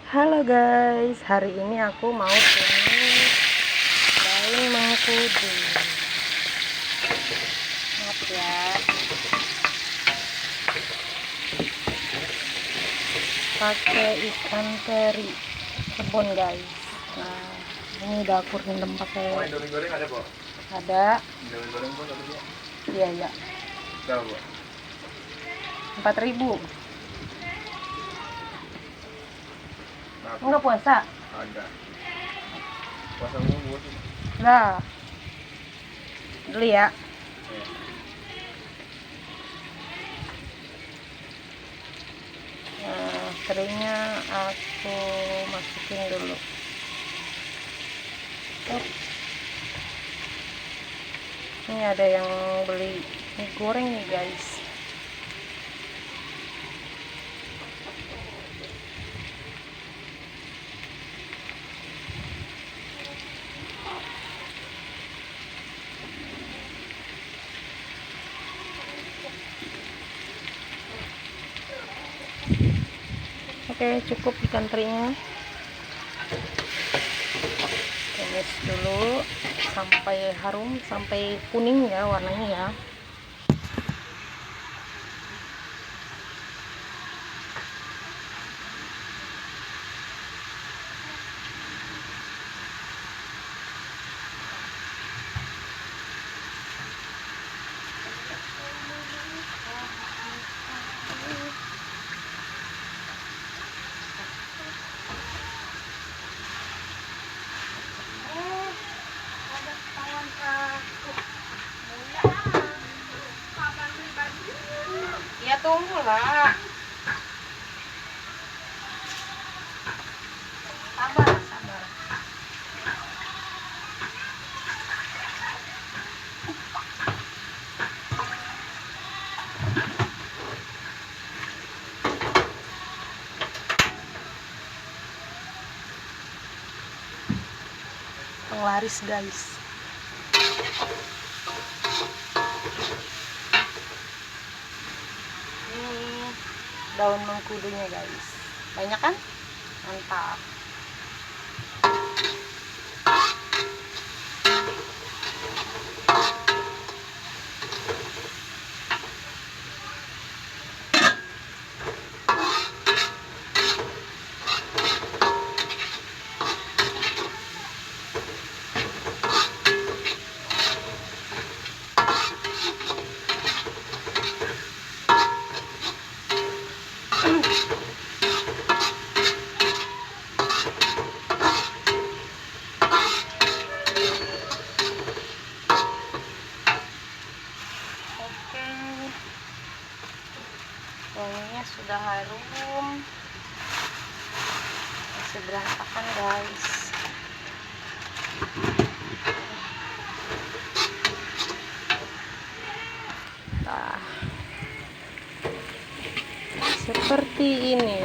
Halo guys, hari ini aku mau tumis daun mengkudu. Maaf ya, pakai ikan teri kebun guys. Nah, ini udah aku rendam pakai. Indomie goreng ada, Bu? Ada. Indomie goreng pun ada, Bu? Iya ya. Berapa, Bu? 4.000. Berapa? Enggak puasa? Ada. Puasa umum, Bu? Lah. Dulu ya. Iya. Nah, terinya aku masukin dulu. Ini ada yang beli mie goreng nih guys. Oke, cukup ikan terinya. Tumis dulu sampai harum, sampai kuning ya warnanya ya. Ya tunggulah. Sabar, sabar. Penglaris guys. Ini daun mengkudunya guys. Banyak kan? Mantap. Oke, wanginya sudah harum, masih berantakan guys. Nah, seperti ini.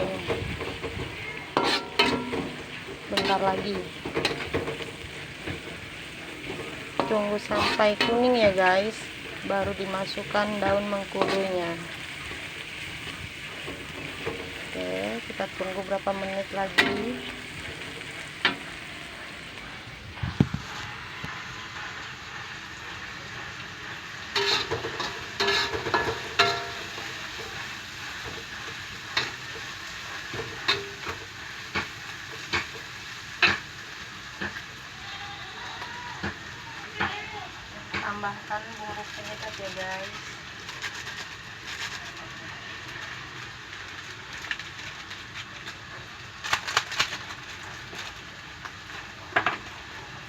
Bentar lagi, tunggu sampai kuning ya guys, baru dimasukkan daun mengkudunya. Oke, kita tunggu berapa menit lagi. Tambahkan bumbu penyedap ya guys.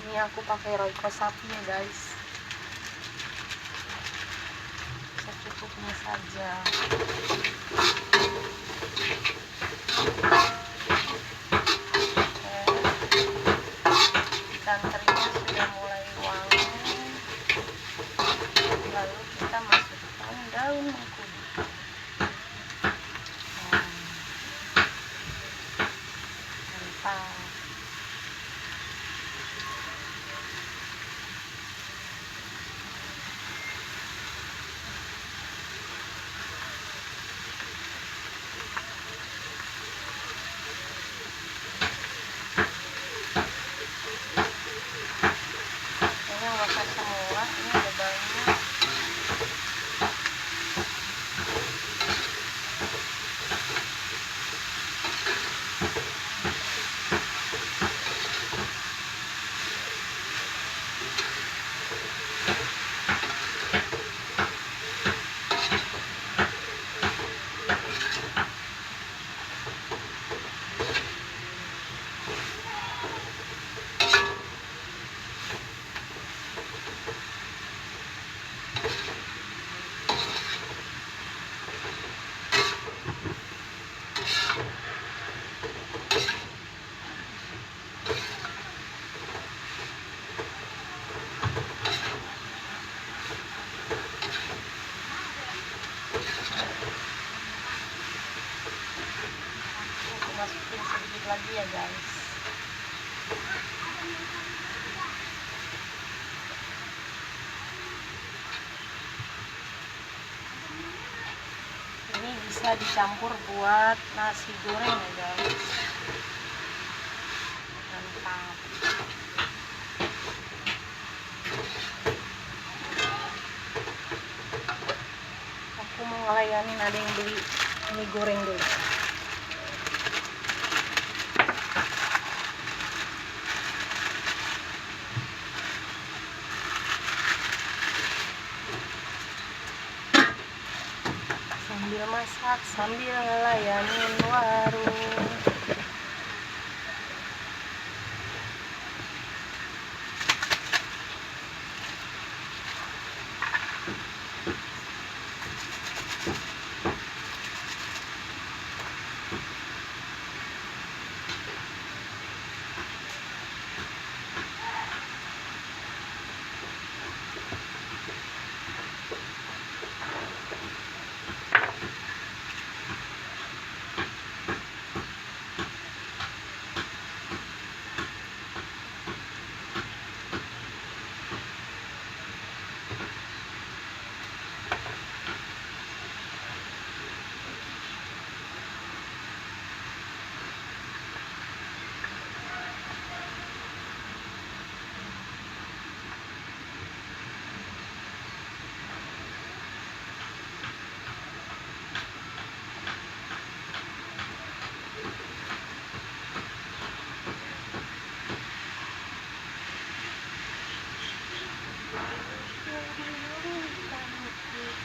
Ini aku pakai royco sapi ya guys. Secukupnya saja. Ikan terinya sudah mulai wangi, lalu kita masukkan daun mengkudu. Mantap. sedikit lagi ya guys. Ini bisa dicampur buat nasi goreng ya guys. Mantap. Aku mau ngelayanin, ada yang beli mie goreng dulu. Sambil masak, sambil ngelayanin warung.